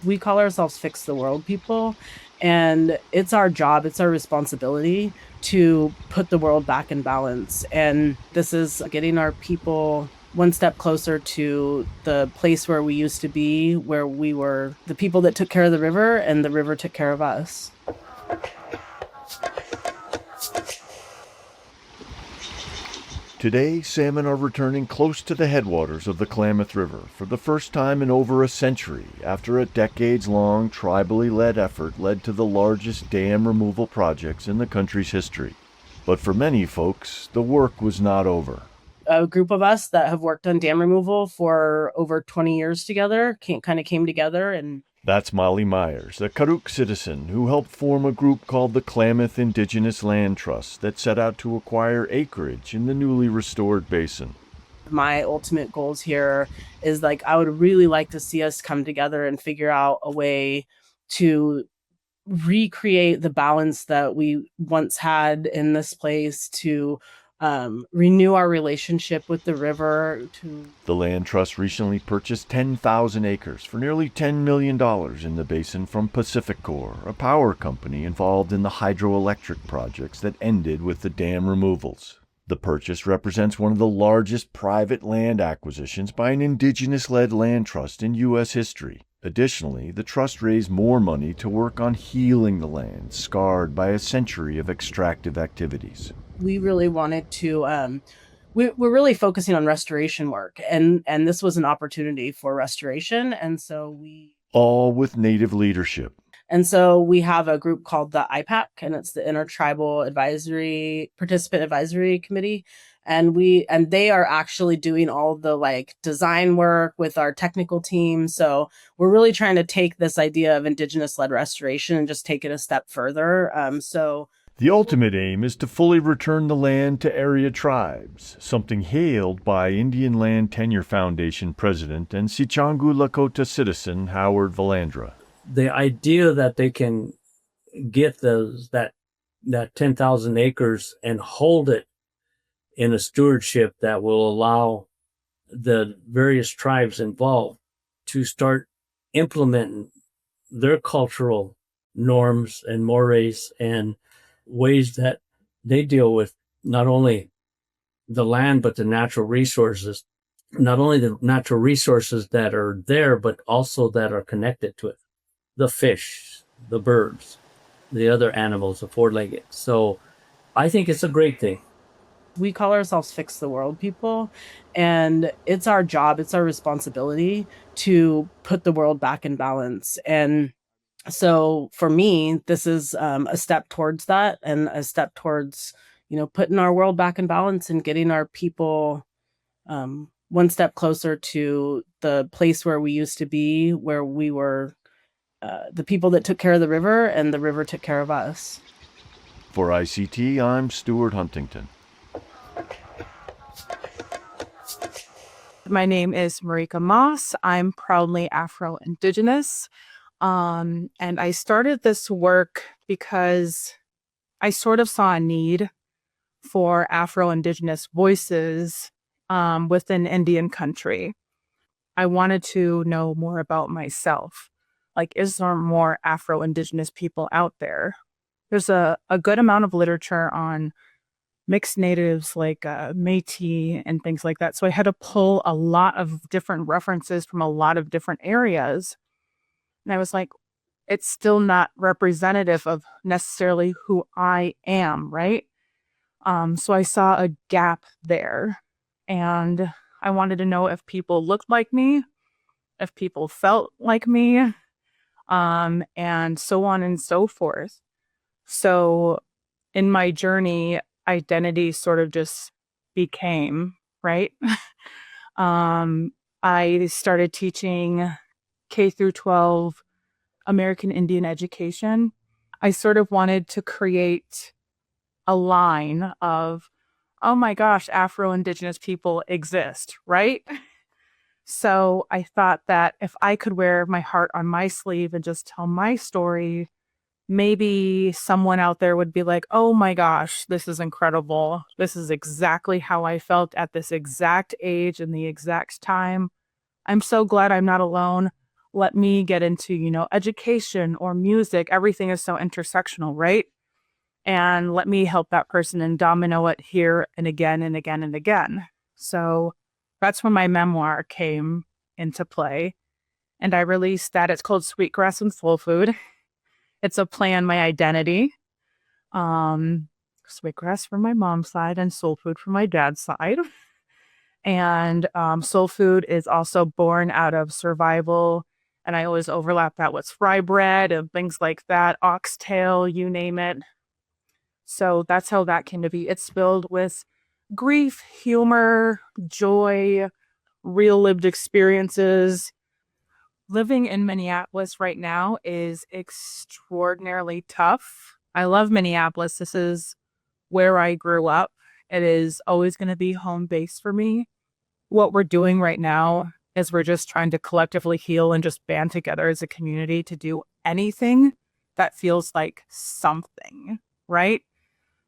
We call ourselves Fix the World people, and it's our job, it's our responsibility to put the world back in balance. And this is getting our people one step closer to the place where we used to be, where we were the people that took care of the river and the river took care of us. Today, salmon are returning close to the headwaters of the Klamath River for the first time in over a century after a decades-long tribally led effort led to the largest dam removal projects in the country's history. But for many folks, the work was not over. A group of us that have worked on dam removal for over 20 years together came together. And That's Molly Myers, a Karuk citizen who helped form a group called the Klamath Indigenous Land Trust that set out to acquire acreage in the newly restored basin. my ultimate goals here is like I would really like to see us come together and figure out a way to recreate the balance that we once had in this place, to renew our relationship with the river. To The Land Trust recently purchased 10,000 acres for nearly $10 million in the basin from PacifiCorp, a power company involved in the hydroelectric projects that ended with the dam removals. The purchase represents one of the largest private land acquisitions by an indigenous-led land trust in U.S. history. Additionally, the trust raised more money to work on healing the land scarred by a century of extractive activities. we really wanted to we're really focusing on restoration work, and this was an opportunity for restoration. All with Native leadership. And so we have a group called the IPAC, and it's the Intertribal Advisory Participant Advisory Committee. And they are actually doing all the like design work with our technical team. So we're really trying to take this idea of indigenous led restoration and just take it a step further. The ultimate aim is to fully return the land to area tribes, something hailed by Indian Land Tenure Foundation president and Sichangu Lakota citizen Howard Valandra. The idea that they can get that 10,000 acres and hold it in a stewardship that will allow the various tribes involved to start implementing their cultural norms and mores and ways that they deal with not only the land, but the natural resources, not only the natural resources that are there, but also that are connected to it. The fish, the birds, the other animals, the four-legged. So I think it's a great thing. We call ourselves Fix the World people, and it's our job, it's our responsibility to put the world back in balance. And so for me, this is a step towards that, and a step towards, putting our world back in balance and getting our people one step closer to the place where we used to be, where we were the people that took care of the river and the river took care of us. For ICT, I'm Stuart Huntington. My name is Marika Moss. I'm proudly Afro-Indigenous. And I started this work because I sort of saw a need for Afro-Indigenous voices within Indian country. I wanted to know more about myself. Like, is there more Afro-Indigenous people out there? There's a good amount of literature on mixed natives like Métis and things like that. So I had to pull a lot of different references from a lot of different areas. And I was like, it's still not representative of necessarily who I am, right? So I saw a gap there. And I wanted to know if people looked like me, if people felt like me, and so on and so forth. So in my journey, identity sort of just became, right? I started teaching K through 12 American Indian education. I sort of wanted to create a line of, oh my gosh, Afro-Indigenous people exist, right? So I thought that if I could wear my heart on my sleeve and just tell my story, maybe someone out there would be like, oh my gosh, this is incredible. This is exactly how I felt at this exact age and the exact time. I'm so glad I'm not alone. let me get into, education or music. Everything is so intersectional, right? And let me help that person and domino it here and again and again and again. So that's when my memoir came into play. And I released that. It's called Sweetgrass and Soul Food. It's a play on my identity. Sweetgrass from my mom's side and soul food from my dad's side. And soul food is also born out of survival. And I always overlap that with fry bread and things like that, oxtail, you name it. So that's how that came to be. It's filled with grief, humor, joy, real lived experiences. Living in Minneapolis right now is extraordinarily tough. I love Minneapolis. This is where I grew up. It is always going to be home base for me. What we're doing right now is we're just trying to collectively heal and just band together as a community to do anything that feels like something, right?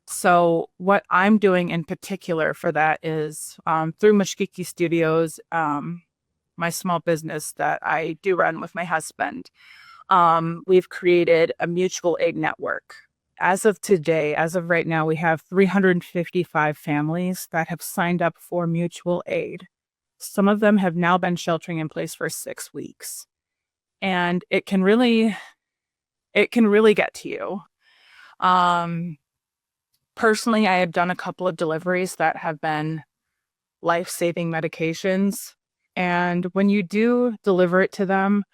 So what I'm doing in particular for that is through Mushkiki Studios, my small business that I do run with my husband, we've created a mutual aid network. As of today, as of right now, we have 355 families that have signed up for mutual aid. Some of them have now been sheltering in place for 6 weeks. And it can really get to you. Personally, I have done a couple of deliveries that have been life-saving medications. And when you do deliver it to them,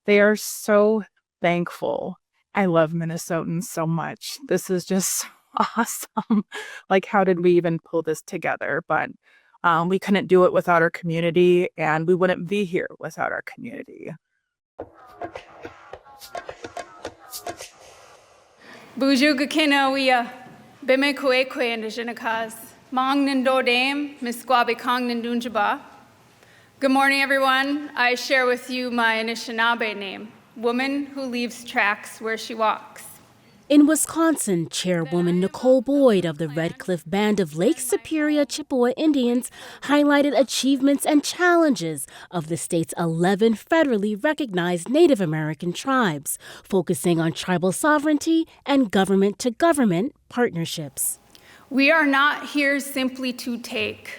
they are so thankful. I love Minnesotans so much. This is just awesome. Like, how did we even pull this together? But we couldn't do it without our community, and we wouldn't be here without our community. Buju Gakina Wia, Bime Kuekwe and Jinakas, Mong Nindo Dame, Miss Gwabe Kong Nindunjaba. Good morning, everyone. I share with you my Anishinaabe name, woman who leaves tracks where she walks. In Wisconsin, Chairwoman Nicole Boyd of the Red Cliff Band of Lake Superior Chippewa Indians highlighted achievements and challenges of the state's 11 federally recognized Native American tribes, focusing on tribal sovereignty and government-to-government partnerships. We are not here simply to take.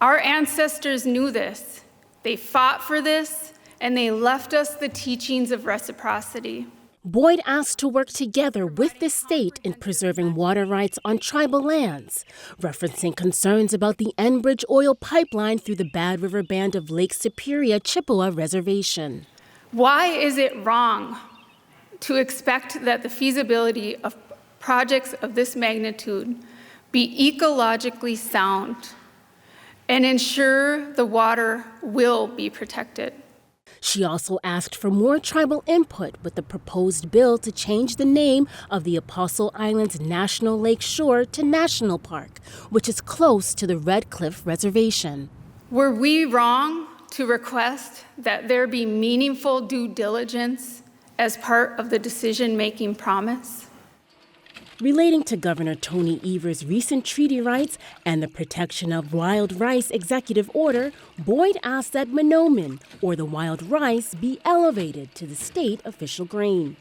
Our ancestors knew this. They fought for this, and they left us the teachings of reciprocity. Boyd asked to work together with the state in preserving water rights on tribal lands, referencing concerns about the Enbridge oil pipeline through the Bad River Band of Lake Superior Chippewa Reservation. Why is it wrong to expect that the feasibility of projects of this magnitude be ecologically sound and ensure the water will be protected? She also asked for more tribal input with the proposed bill to change the name of the Apostle Islands National Lake Shore to National Park, which is close to the Red Cliff Reservation. Were we wrong to request that there be meaningful due diligence as part of the decision-making promise? Relating to Governor Tony Evers' recent treaty rights and the protection of wild rice executive order, Boyd asked that Monoman, or the wild rice, be elevated to the state official grain.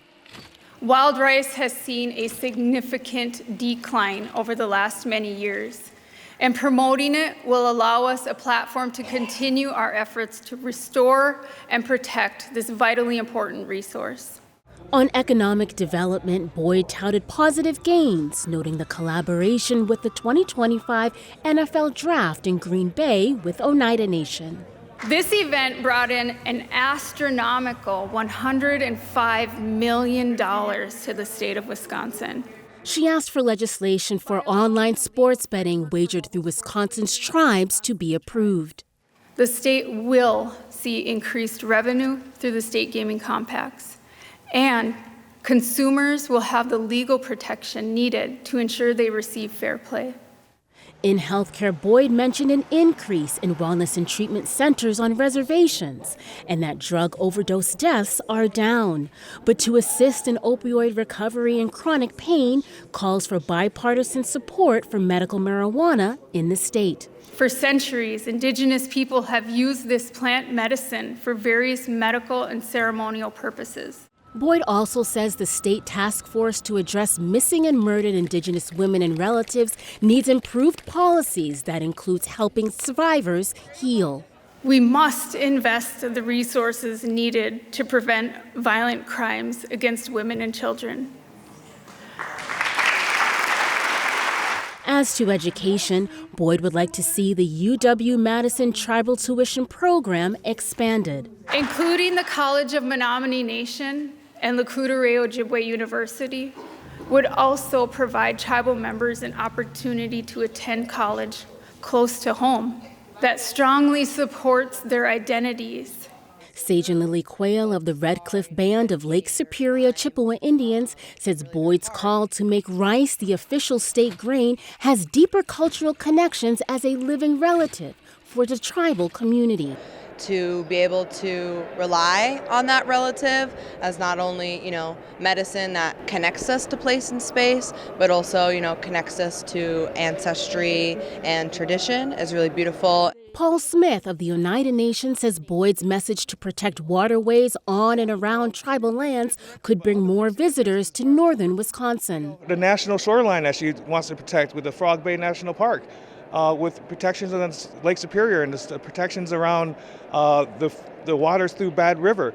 Wild rice has seen a significant decline over the last many years, and promoting it will allow us a platform to continue our efforts to restore and protect this vitally important resource. On economic development, Boyd touted positive gains, noting the collaboration with the 2025 NFL Draft in Green Bay with Oneida Nation. This event brought in an astronomical $105 million to the state of Wisconsin. She asked for legislation for online sports betting wagered through Wisconsin's tribes to be approved. The state will see increased revenue through the state gaming compacts, and consumers will have the legal protection needed to ensure they receive fair play. In healthcare, Boyd mentioned an increase in wellness and treatment centers on reservations and that drug overdose deaths are down. But to assist in opioid recovery and chronic pain, calls for bipartisan support for medical marijuana in the state. For centuries, Indigenous people have used this plant medicine for various medical and ceremonial purposes. Boyd also says the state task force to address missing and murdered Indigenous women and relatives needs improved policies that includes helping survivors heal. We must invest the resources needed to prevent violent crimes against women and children. As to education, Boyd would like to see the UW-Madison Tribal Tuition Program expanded, Including the College of Menominee Nation and Lakota Ojibwe University would also provide tribal members an opportunity to attend college close to home that strongly supports their identities. Sage and Lily Quayle of the Red Cliff Band of Lake Superior Chippewa Indians says Boyd's call to make rice the official state grain has deeper cultural connections as a living relative for the tribal community. To be able to rely on that relative as not only, medicine that connects us to place and space, but also, connects us to ancestry and tradition is really beautiful. Paul Smith of the Oneida Nation says Boyd's message to protect waterways on and around tribal lands could bring more visitors to northern Wisconsin. The national shoreline that she wants to protect with the Frog Bay National Park, with protections on Lake Superior and the protections around the waters through Bad River.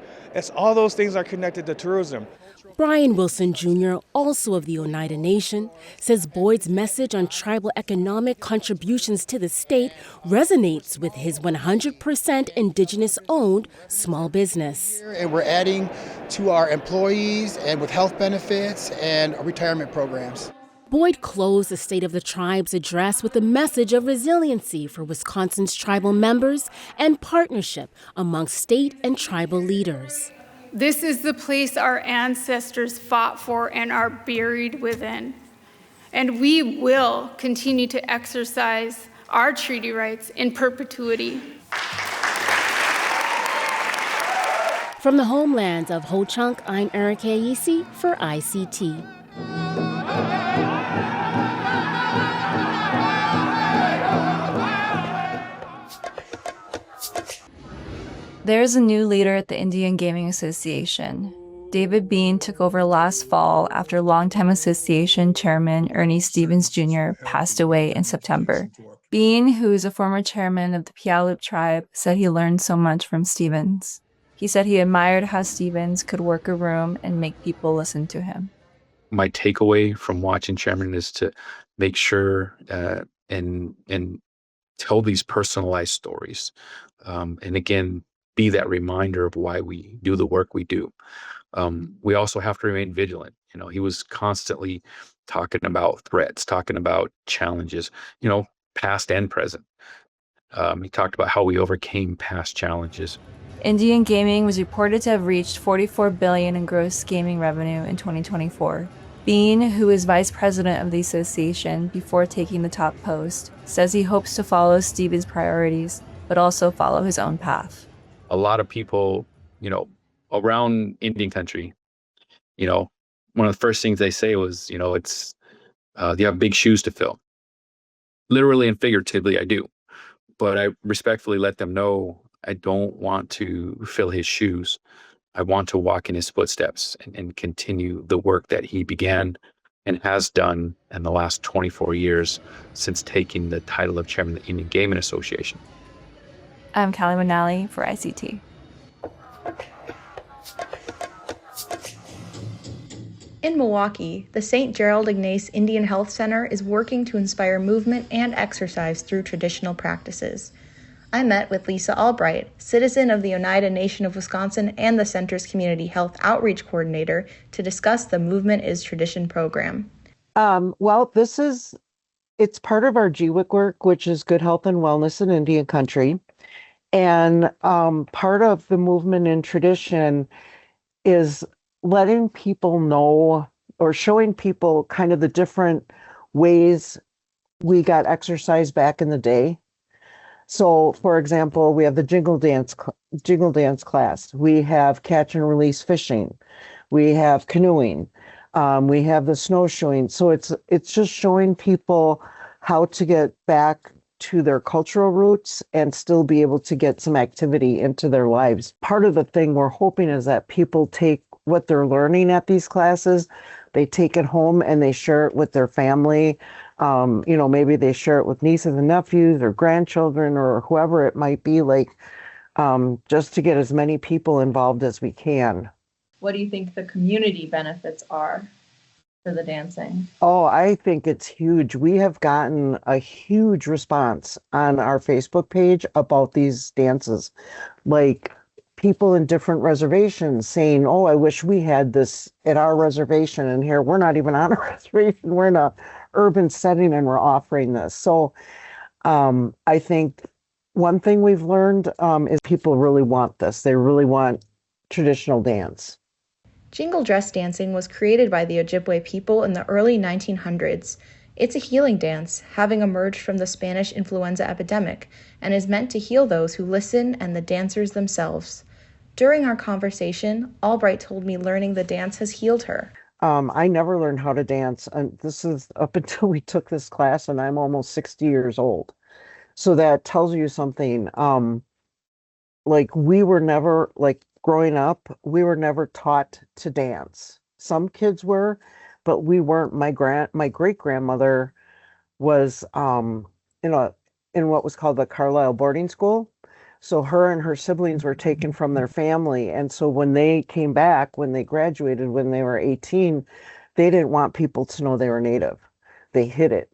All those things are connected to tourism. Brian Wilson Jr., also of the Oneida Nation, says Boyd's message on tribal economic contributions to the state resonates with his 100% Indigenous-owned small business. And we're adding to our employees and with health benefits and retirement programs. Boyd closed the State of the Tribes address with a message of resiliency for Wisconsin's tribal members and partnership among state and tribal leaders. This is the place our ancestors fought for and are buried within. And we will continue to exercise our treaty rights in perpetuity. From the homelands of Ho-Chunk, I'm Erica Yisi for ICT. There's a new leader at the Indian Gaming Association. David Bean took over last fall after longtime association chairman Ernie Stevens Jr. passed away in September. Bean, who is a former chairman of the Puyallup tribe, said he learned so much from Stevens. He said he admired how Stevens could work a room and make people listen to him. My takeaway from watching Chairman is to make sure and tell these personalized stories. And again, be that reminder of why we do the work we do. We also have to remain vigilant. He was constantly talking about threats, talking about challenges, past and present. He talked about how we overcame past challenges. Indian gaming was reported to have reached $44 billion in gross gaming revenue in 2024. Bean, who is vice president of the association before taking the top post, says he hopes to follow Stevens' priorities, but also follow his own path. A lot of people, around Indian country, one of the first things they say was, it's, you have big shoes to fill. Literally and figuratively, I do. But I respectfully let them know I don't want to fill his shoes. I want to walk in his footsteps and continue the work that he began and has done in the last 24 years since taking the title of chairman of the Indian Gaming Association. I'm Callie Manali for ICT. In Milwaukee, the St. Gerald Ignace Indian Health Center is working to inspire movement and exercise through traditional practices. I met with Lisa Albright, citizen of the Oneida Nation of Wisconsin and the center's community health outreach coordinator, to discuss the Movement is Tradition program. It's part of our GWIC work, which is Good Health and Wellness in Indian Country. And part of the Movement in Tradition is letting people know or showing people kind of the different ways we got exercise back in the day. So, for example, we have the jingle dance class. We have catch and release fishing. We have canoeing. We have the snowshoeing. So it's just showing people how to get back to their cultural roots and still be able to get some activity into their lives. Part of the thing we're hoping is that people take what they're learning at these classes, they take it home and they share it with their family. Maybe they share it with nieces and nephews or grandchildren or whoever it might be, just to get as many people involved as we can. What do you think the community benefits are for the dancing? Oh, I think it's huge. We have gotten a huge response on our Facebook page about these dances. Like people in different reservations saying, oh, I wish we had this at our reservation. And here we're not even on a reservation. We're in a urban setting and we're offering this. So I think one thing we've learned is people really want this. They really want traditional dance. Jingle dress dancing was created by the Ojibwe people in the early 1900s. It's a healing dance, having emerged from the Spanish influenza epidemic, and is meant to heal those who listen and the dancers themselves. During our conversation, Albright told me learning the dance has healed her. I never learned how to dance, and this is up until we took this class, and I'm almost 60 years old. So that tells you something. We were never, growing up, we were never taught to dance. Some kids were, but we weren't. My great grandmother was in what was called the Carlisle boarding school. So her and her siblings were taken from their family. And so when they came back, when they graduated, when they were 18, they didn't want people to know they were Native. They hid it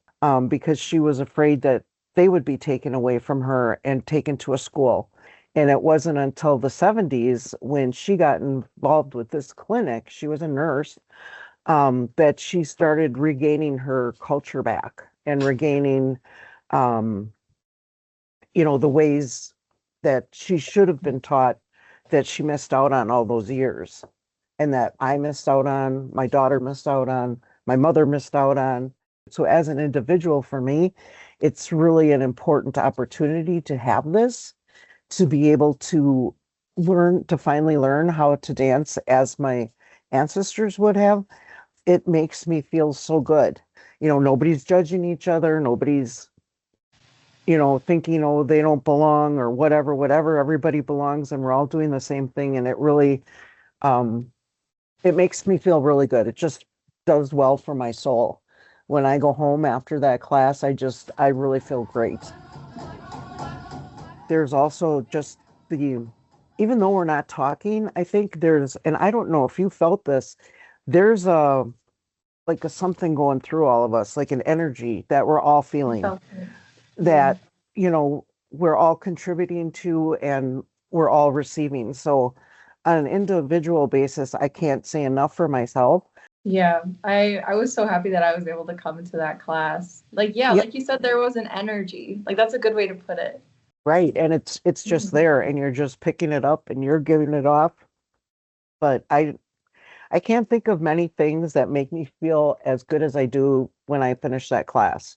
because she was afraid that they would be taken away from her and taken to a school. And it wasn't until the 70s when she got involved with this clinic, she was a nurse, that she started regaining her culture back and regaining, the ways that she should have been taught that she missed out on all those years and that I missed out on, my daughter missed out on, my mother missed out on. So as an individual for me, it's really an important opportunity to have this, to be able to finally learn how to dance as my ancestors would have. It makes me feel so good. Nobody's judging each other. Nobody's, thinking, oh, they don't belong or whatever. Everybody belongs and we're all doing the same thing. And it really, it makes me feel really good. It just does well for my soul. When I go home after that class, I really feel great. There's also just even though we're not talking, I think and I don't know if you felt this, there's a something going through all of us, like an energy that we're all feeling that, we're all contributing to and we're all receiving. So on an individual basis, I can't say enough for myself. Yeah, I was so happy that I was able to come into that class. Like you said, there was an energy. That's a good way to put it. Right. And it's just there and you're just picking it up and you're giving it off. But I can't think of many things that make me feel as good as I do when I finish that class.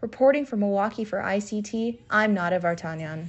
Reporting from Milwaukee for ICT, I'm Nada Vartanyan.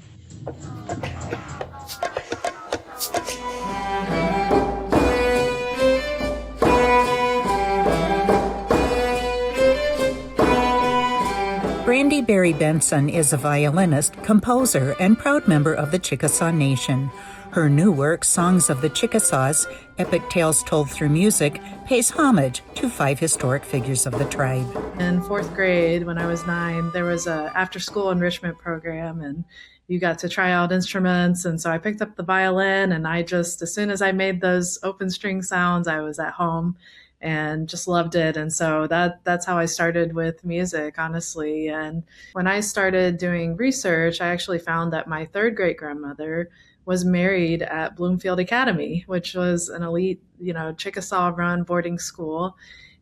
Brandy Berry Benson is a violinist, composer, and proud member of the Chickasaw Nation. Her new work, Songs of the Chickasaws, Epic Tales Told Through Music, pays homage to 5 historic figures of the tribe. In 4th grade, when I was 9, there was a after-school enrichment program, and you got to try out instruments. And so I picked up the violin, and as soon as I made those open string sounds, I was at home and just loved it. And so that's how I started with music, honestly. And when I started doing research, I actually found that my 3rd great grandmother was married at Bloomfield Academy, which was an elite, Chickasaw run boarding school.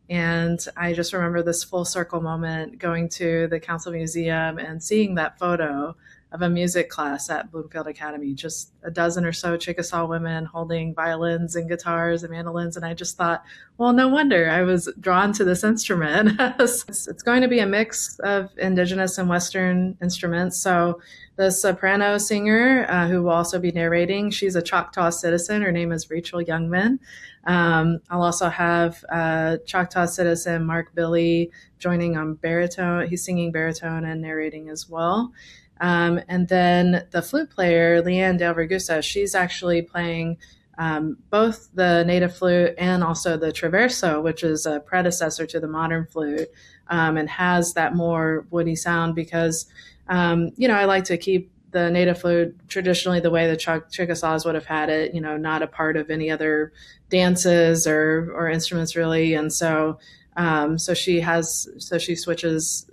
And I just remember this full circle moment going to the Council Museum and seeing that photo of a music class at Bloomfield Academy, just a dozen or so Chickasaw women holding violins and guitars and mandolins. And I just thought, well, no wonder I was drawn to this instrument. It's going to be a mix of Indigenous and Western instruments. So the soprano singer, who will also be narrating, she's a Choctaw citizen. Her name is Rachel Youngman. I'll also have Choctaw citizen Mark Billy joining on baritone. He's singing baritone and narrating as well. And then the flute player, Leanne Del Ragusa, she's actually playing both the native flute and also the traverso, which is a predecessor to the modern flute, and has that more woody sound because, I like to keep the native flute traditionally the way the Chickasaws would have had it, not a part of any other dances or instruments really. And so she switches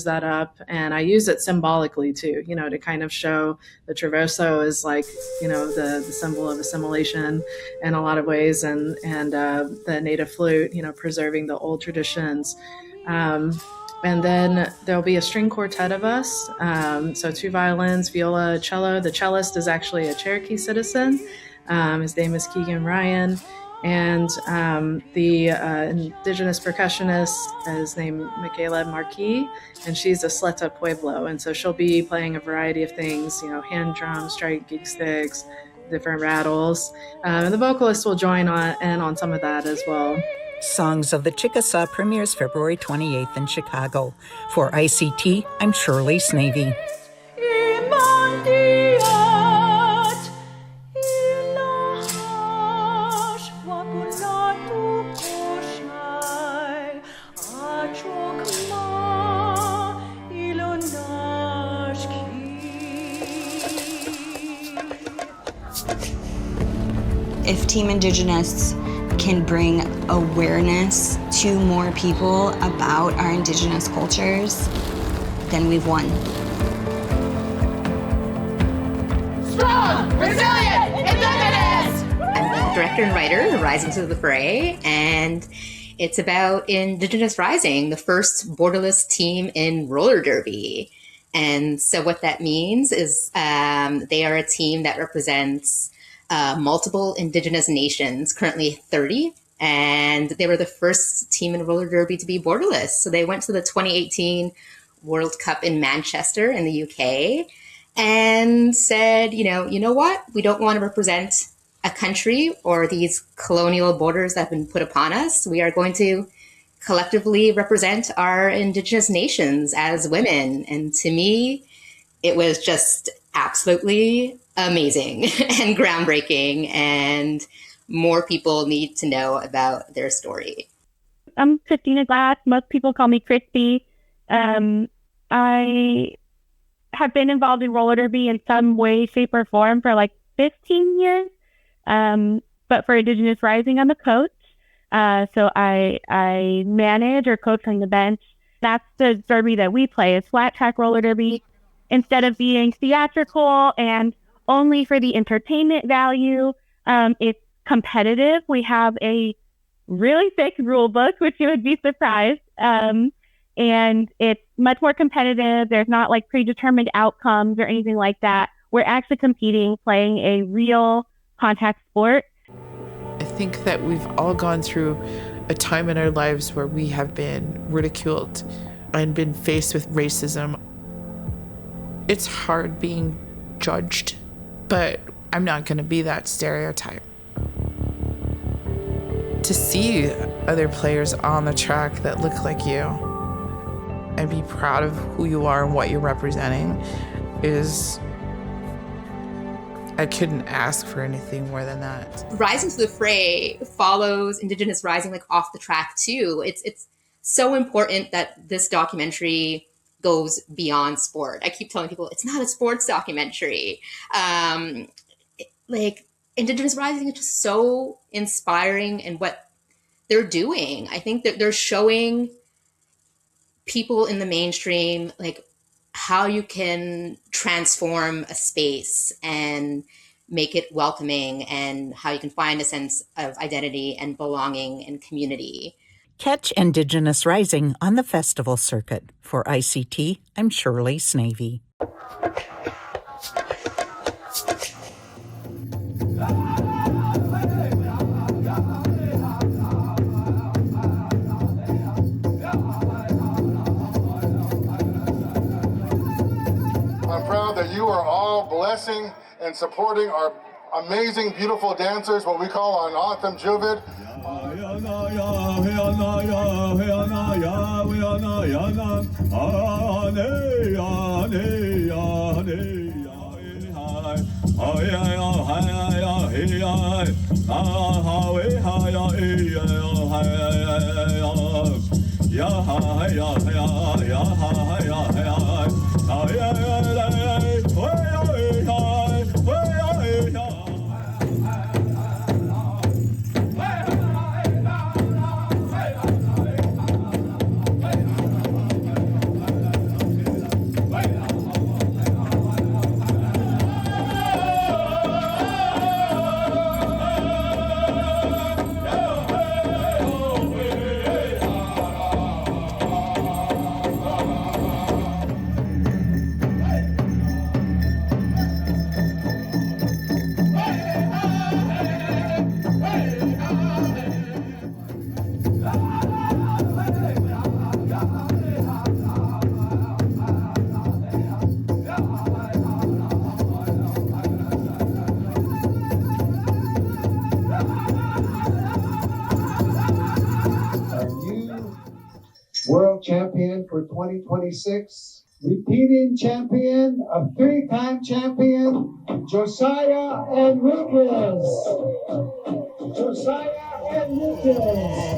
that up, and I use it symbolically too, to kind of show the traverso is like, the symbol of assimilation in a lot of ways, and the native flute, preserving the old traditions. And then there'll be a string quartet of us. So 2 violins, viola, cello. The cellist is actually a Cherokee citizen. His name is Keegan Ryan. And the indigenous percussionist is named Michaela Marquis, and she's a Sleta Pueblo. And so she'll be playing a variety of things, hand drums, strike, gig sticks, different rattles. And the vocalist will join on some of that as well. Songs of the Chickasaw premieres February 28th in Chicago. For ICT, I'm Shirley Snavy. If Team Indigenous can bring awareness to more people about our Indigenous cultures, then we've won. Strong, resilient, Indigenous! I'm the director and writer of Rising to the Fray, and it's about Indigenous Rising, the first borderless team in roller derby. And so what that means is they are a team that represents multiple Indigenous nations, currently 30, and they were the first team in roller derby to be borderless. So they went to the 2018 World Cup in Manchester in the UK and said, you know what? We don't want to represent a country or these colonial borders that have been put upon us. We are going to collectively represent our Indigenous nations as women. And to me, it was just absolutely amazing and groundbreaking, and more people need to know about their story. I'm Christina Glass. Most people call me Christy. I have been involved in roller derby in some way, shape, or form for like 15 years. But for Indigenous Rising, I'm a coach. So I manage or coach on the bench. That's the derby that we play, is flat track roller derby. Instead of being theatrical and only for the entertainment value, it's competitive. We have a really thick rule book, which you would be surprised. And it's much more competitive. There's not like predetermined outcomes or anything like that. We're actually competing, playing a real contact sport. I think that we've all gone through a time in our lives where we have been ridiculed and been faced with racism. It's hard being judged, but I'm not going to be that stereotype. To see other players on the track that look like you and be proud of who you are and what you're representing is, I couldn't ask for anything more than that. Rising to the Fray follows Indigenous Rising like off the track too. It's so important that this documentary goes beyond sport. I keep telling people it's not a sports documentary. Like Indigenous Rising is just so inspiring in what they're doing. I think that they're showing people in the mainstream like how you can transform a space and make it welcoming, and how you can find a sense of identity and belonging and community. Catch Indigenous Rising on the festival circuit. For ICT, I'm Shirley Snavy. blessing and supporting our amazing, beautiful dancers, what we call an Autumn Juvid. World champion for 2026, repeating champion, a 3-time champion, Josiah Enriquez. Josiah Enriquez.